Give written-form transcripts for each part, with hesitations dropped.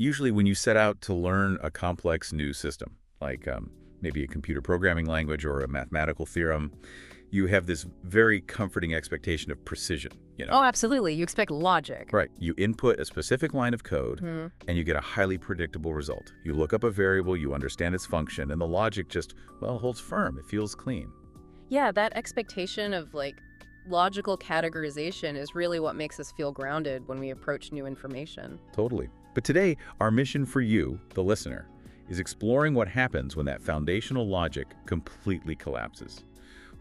Usually when you set out to learn a complex new system, like maybe a computer programming language or a mathematical theorem, you have this very comforting expectation of precision, you know? Oh, absolutely. You expect logic. Right. You input a specific line of code, and you get a highly predictable result. You look up a variable, you understand its function, and the logic just, well, holds firm. It feels clean. Yeah, that expectation of, like, logical categorization is really what makes us feel grounded when we approach new information. Totally. But today, our mission for you, the listener, is exploring what happens when that foundational logic completely collapses.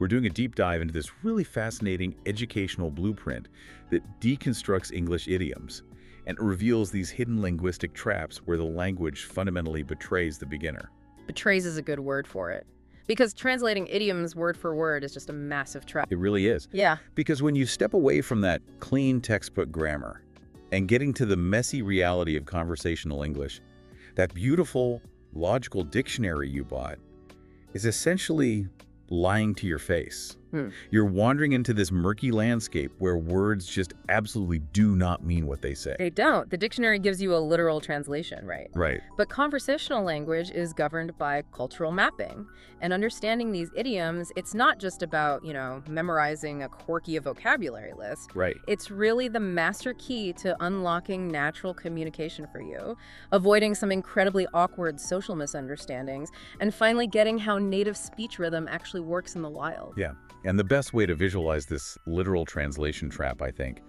We're doing a deep dive into this really fascinating educational blueprint that deconstructs English idioms and reveals these hidden linguistic traps where the language fundamentally betrays the beginner. Betrays is a good word for it. Because translating idioms word for word is just a massive trap. It really is. Yeah. Because when you step away from that clean textbook grammar and getting to the messy reality of conversational English, that beautiful, logical dictionary you bought is essentially lying to your face. You're wandering into this murky landscape where words just absolutely do not mean what they say. They don't. The dictionary gives you a literal translation, right? Right. But conversational language is governed by cultural mapping. And understanding these idioms, it's not just about, memorizing a quirky vocabulary list. Right. It's really the master key to unlocking natural communication for you, avoiding some incredibly awkward social misunderstandings, and finally getting how native speech rhythm actually works in the wild. Yeah. And the best way to visualize this literal translation trap, I think,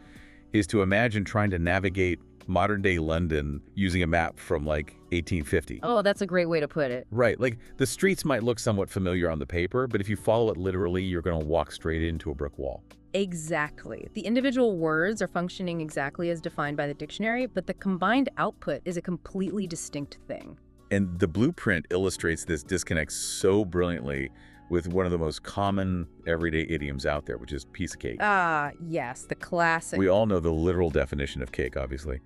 is to imagine trying to navigate modern-day London using a map from, like, 1850. Oh, that's a great way to put it. Right. Like, the streets might look somewhat familiar on the paper, but if you follow it literally, you're going to walk straight into a brick wall. Exactly. The individual words are functioning exactly as defined by the dictionary, but the combined output is a completely distinct thing. And the blueprint illustrates this disconnect so brilliantly with one of the most common everyday idioms out there, which is piece of cake. Ah, yes, the classic. We all know the literal definition of cake, obviously.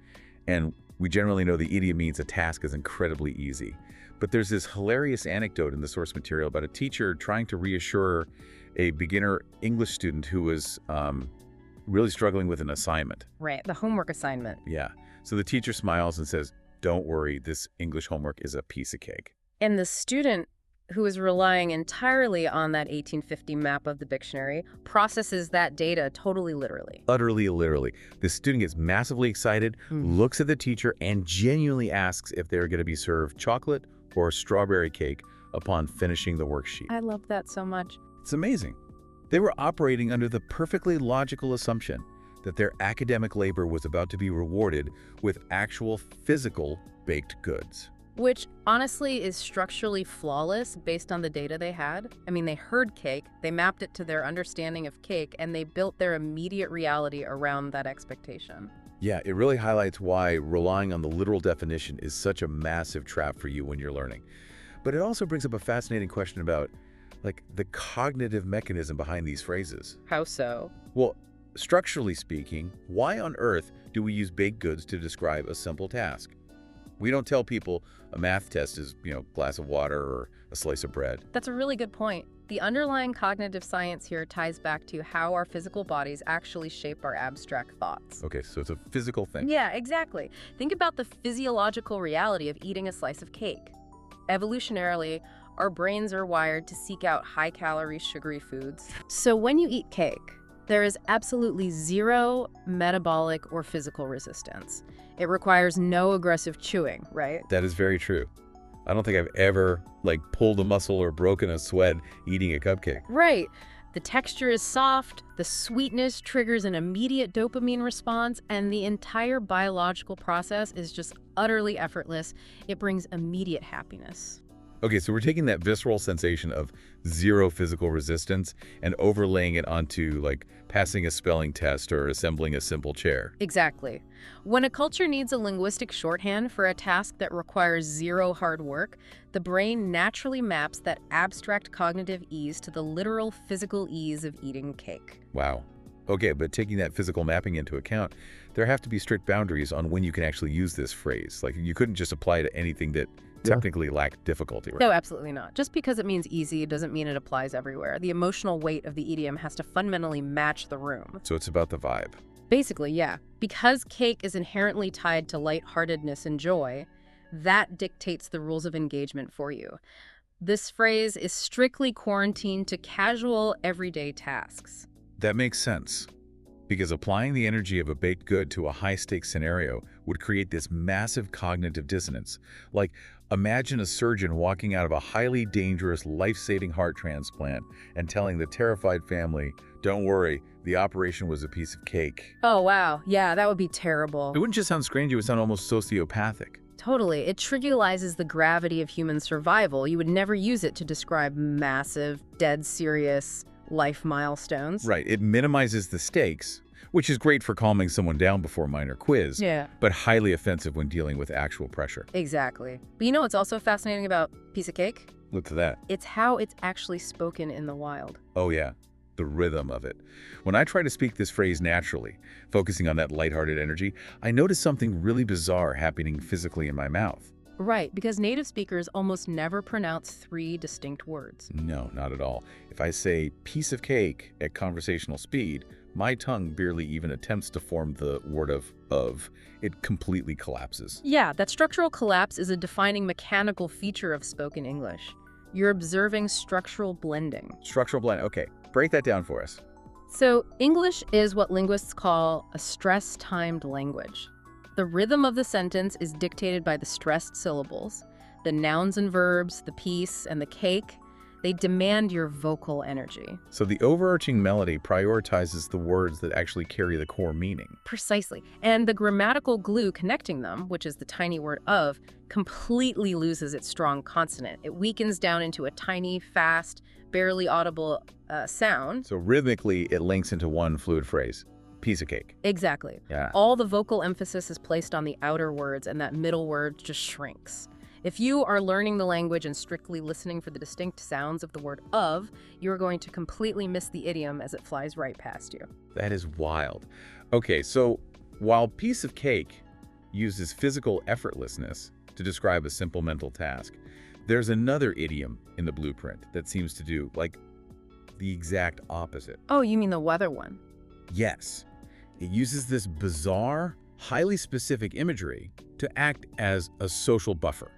And we generally know the idiom means a task is incredibly easy. But there's this hilarious anecdote in the source material about a teacher trying to reassure a beginner English student who was really struggling with an assignment. Right, the homework assignment. Yeah. So the teacher smiles and says, "Don't worry, this English homework is a piece of cake." And the student, who is relying entirely on that 1850 map of the dictionary, processes that data totally literally. Utterly, literally. The student gets massively excited, looks at the teacher, and genuinely asks if they're going to be served chocolate or strawberry cake upon finishing the worksheet. I love that so much. It's amazing. They were operating under the perfectly logical assumption that their academic labor was about to be rewarded with actual physical baked goods. Which, honestly, is structurally flawless based on the data they had. I mean, they heard cake, they mapped it to their understanding of cake, and they built their immediate reality around that expectation. Yeah, it really highlights why relying on the literal definition is such a massive trap for you when you're learning. But it also brings up a fascinating question about, like, the cognitive mechanism behind these phrases. How so? Well, structurally speaking, why on earth do we use baked goods to describe a simple task? We don't tell people a math test is, a glass of water or a slice of bread. That's a really good point. The underlying cognitive science here ties back to how our physical bodies actually shape our abstract thoughts. Okay, so it's a physical thing. Yeah, exactly. Think about the physiological reality of eating a slice of cake. Evolutionarily, our brains are wired to seek out high-calorie, sugary foods. So when you eat cake, there is absolutely zero metabolic or physical resistance. It requires no aggressive chewing, right? That is very true. I don't think I've ever, pulled a muscle or broken a sweat eating a cupcake. Right. The texture is soft, the sweetness triggers an immediate dopamine response, and the entire biological process is just utterly effortless. It brings immediate happiness. Okay, so we're taking that visceral sensation of zero physical resistance and overlaying it onto, passing a spelling test or assembling a simple chair. Exactly. When a culture needs a linguistic shorthand for a task that requires zero hard work, the brain naturally maps that abstract cognitive ease to the literal physical ease of eating cake. Wow. Okay, but taking that physical mapping into account, there have to be strict boundaries on when you can actually use this phrase. You couldn't just apply it to anything that technically lacked difficulty, right? No, absolutely not. Just because it means easy doesn't mean it applies everywhere. The emotional weight of the idiom has to fundamentally match the room. So it's about the vibe. Basically, yeah. Because cake is inherently tied to lightheartedness and joy, that dictates the rules of engagement for you. This phrase is strictly quarantined to casual, everyday tasks. That makes sense, because applying the energy of a baked good to a high-stakes scenario would create this massive cognitive dissonance. Like, imagine a surgeon walking out of a highly dangerous, life-saving heart transplant and telling the terrified family, "Don't worry, the operation was a piece of cake." Oh, wow. Yeah, that would be terrible. It wouldn't just sound strange, it would sound almost sociopathic. Totally. It trivializes the gravity of human survival. You would never use it to describe massive, dead serious life milestones. Right, it minimizes the stakes, which is great for calming someone down before a minor quiz, Yeah. but highly offensive when dealing with actual pressure. Exactly. But you know what's also fascinating about piece of cake? Look to that. It's how it's actually spoken in the wild. Oh yeah, the rhythm of it. When I try to speak this phrase naturally, focusing on that lighthearted energy, I notice something really bizarre happening physically in my mouth. Right, because native speakers almost never pronounce 3 distinct words. No, not at all. If I say piece of cake at conversational speed, my tongue barely even attempts to form the word of. It completely collapses. Yeah, that structural collapse is a defining mechanical feature of spoken English. You're observing structural blending. Structural blend. Okay, break that down for us. So, English is what linguists call a stress-timed language. The rhythm of the sentence is dictated by the stressed syllables. The nouns and verbs, the piece, and the cake, they demand your vocal energy. So the overarching melody prioritizes the words that actually carry the core meaning. Precisely. And the grammatical glue connecting them, which is the tiny word of, completely loses its strong consonant. It weakens down into a tiny, fast, barely audible sound. So rhythmically, it links into one fluid phrase. Piece of cake. Exactly. Yeah. All the vocal emphasis is placed on the outer words, and that middle word just shrinks. If you are learning the language and strictly listening for the distinct sounds of the word of, you're going to completely miss the idiom as it flies right past you. That is wild. Okay, so while piece of cake uses physical effortlessness to describe a simple mental task, there's another idiom in the blueprint that seems to do, like, the exact opposite. Oh, you mean the weather one? Yes. It uses this bizarre, highly specific imagery to act as a social buffer.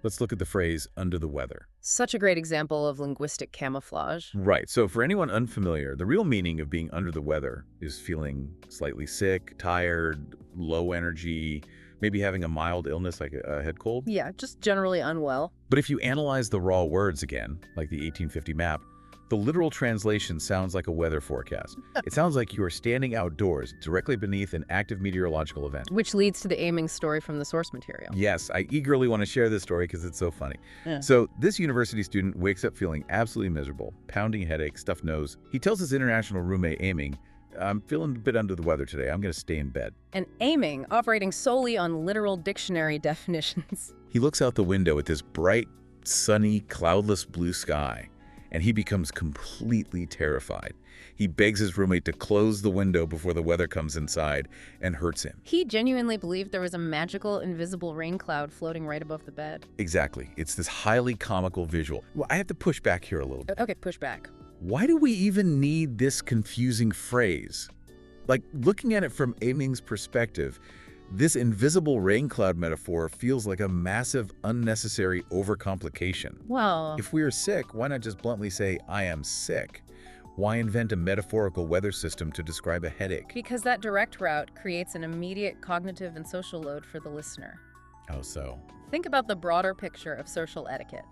Let's look at the phrase, under the weather. Such a great example of linguistic camouflage. Right, so for anyone unfamiliar, the real meaning of being under the weather is feeling slightly sick, tired, low energy, maybe having a mild illness like a head cold. Yeah, just generally unwell. But if you analyze the raw words again, like the 1850 map, the literal translation sounds like a weather forecast. It sounds like you are standing outdoors, directly beneath an active meteorological event. Which leads to the aiming story from the source material. Yes, I eagerly want to share this story because it's so funny. Yeah. So this university student wakes up feeling absolutely miserable, pounding headache, stuffed nose. He tells his international roommate, Aiming, "I'm feeling a bit under the weather today. I'm going to stay in bed." And aiming, operating solely on literal dictionary definitions. He looks out the window at this bright, sunny, cloudless blue sky, and he becomes completely terrified. He begs his roommate to close the window before the weather comes inside and hurts him. He genuinely believed there was a magical, invisible rain cloud floating right above the bed. Exactly. It's this highly comical visual. Well, I have to push back here a little bit. Okay, push back. Why do we even need this confusing phrase? Like, looking at it from Aiming's perspective, this invisible rain cloud metaphor feels like a massive, unnecessary overcomplication. Well, If we are sick, why not just bluntly say, "I am sick"? Why invent a metaphorical weather system to describe a headache? because that direct route creates an immediate cognitive and social load for the listener. Oh, so. Think about the broader picture of social etiquette.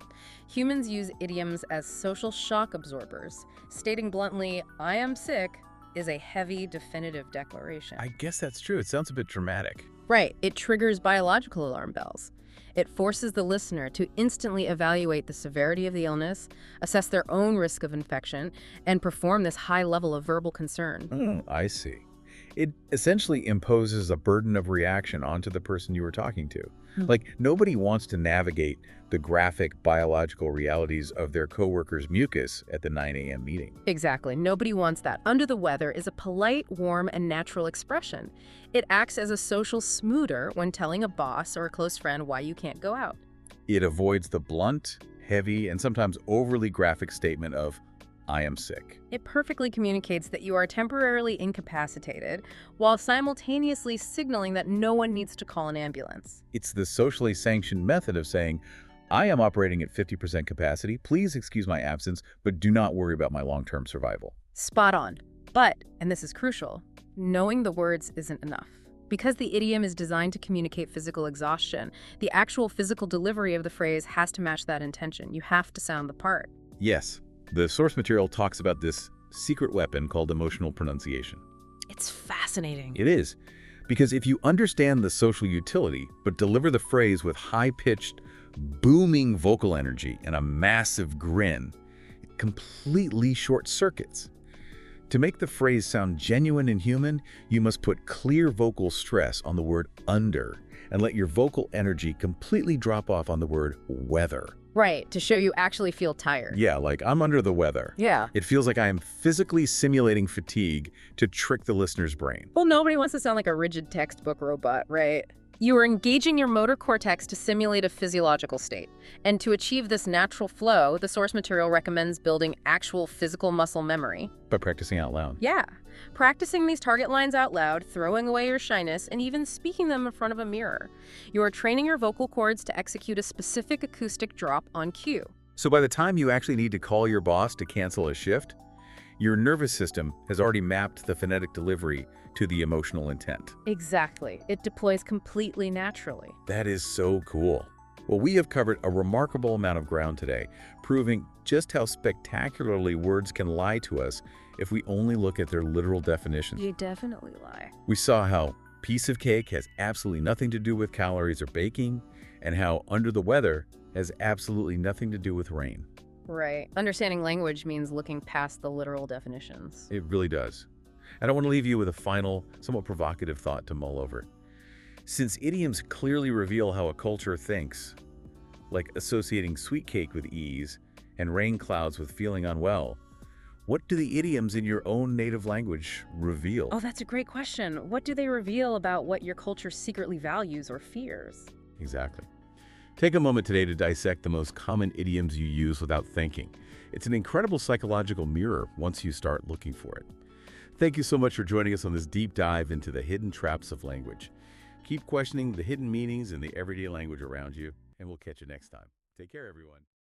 Humans use idioms as social shock absorbers. Stating bluntly, "I am sick," is a heavy, definitive declaration. I guess that's true. It sounds a bit dramatic. Right, it triggers biological alarm bells. It forces the listener to instantly evaluate the severity of the illness, assess their own risk of infection, and perform this high level of verbal concern. Oh, I see. It essentially imposes a burden of reaction onto the person you were talking to. Like, nobody wants to navigate the graphic biological realities of their coworker's mucus at the 9 a.m. meeting. Exactly. Nobody wants that. Under the weather is a polite, warm, and natural expression. It acts as a social smooter when telling a boss or a close friend why you can't go out. It avoids the blunt, heavy, and sometimes overly graphic statement of, I am sick. It perfectly communicates that you are temporarily incapacitated while simultaneously signaling that no one needs to call an ambulance. It's the socially sanctioned method of saying, I am operating at 50% capacity. Please excuse my absence, but do not worry about my long-term survival. Spot on. But, and this is crucial, knowing the words isn't enough. Because the idiom is designed to communicate physical exhaustion, the actual physical delivery of the phrase has to match that intention. You have to sound the part. Yes, the source material talks about this secret weapon called emotional pronunciation. It's fascinating. It is, because if you understand the social utility, but deliver the phrase with high-pitched, booming vocal energy and a massive grin, it completely short-circuits. To make the phrase sound genuine and human, you must put clear vocal stress on the word under and let your vocal energy completely drop off on the word weather. Right, to show you actually feel tired. Yeah, like I'm under the weather. Yeah. It feels like I am physically simulating fatigue to trick the listener's brain. Well, nobody wants to sound like a rigid textbook robot, right? You are engaging your motor cortex to simulate a physiological state. And to achieve this natural flow, the source material recommends building actual physical muscle memory. By practicing out loud. Yeah. Practicing these target lines out loud, throwing away your shyness, and even speaking them in front of a mirror. You are training your vocal cords to execute a specific acoustic drop on cue. So by the time you actually need to call your boss to cancel a shift, your nervous system has already mapped the phonetic delivery to the emotional intent. Exactly. It deploys completely naturally. That is so cool. Well, we have covered a remarkable amount of ground today, proving just how spectacularly words can lie to us if we only look at their literal definitions. You definitely lie. We saw how piece of cake has absolutely nothing to do with calories or baking, and how under the weather has absolutely nothing to do with rain. Right. Understanding language means looking past the literal definitions. It really does. And I want to leave you with a final, somewhat provocative thought to mull over. Since idioms clearly reveal how a culture thinks, like associating sweet cake with ease and rain clouds with feeling unwell, what do the idioms in your own native language reveal? Oh, that's a great question. What do they reveal about what your culture secretly values or fears? Exactly. Take a moment today to dissect the most common idioms you use without thinking. It's an incredible psychological mirror once you start looking for it. Thank you so much for joining us on this deep dive into the hidden traps of language. Keep questioning the hidden meanings in the everyday language around you, and we'll catch you next time. Take care, everyone.